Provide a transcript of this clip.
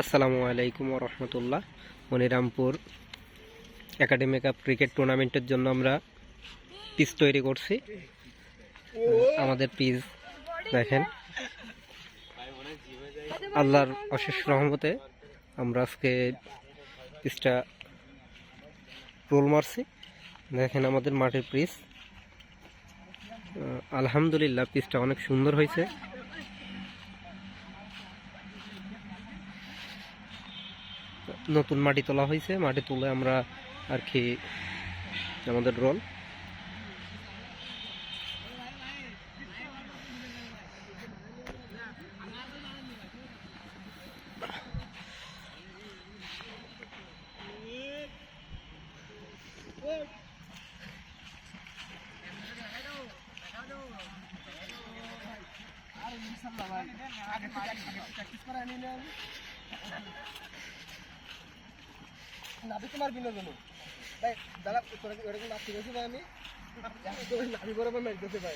আসসালামু আলাইকুম রহমতুল্লাহ। Monirampur academy cup cricket টুর্নামেন্টের জন্য আমরা পিচ তৈরি করছি। আমাদের পিচ দেখেন, আল্লাহর অশেষ রহমতে আমরা আজকে পিচটা রোল মারছি। দেখেন আমাদের মাঠের পিচ, আলহামদুলিল্লাহ পিচটা অনেক সুন্দর হয়েছে। নতুন মাটি তোলা হয়েছে, মাটি তুলে আমরা আর কি আমাদের রোল নাবি তোমার বিনোদন ভাই দাদা ওটা কিন্তু ঠিক আছে ভাই, আমি নাবি বরাবর মেরে দিতে ভাই।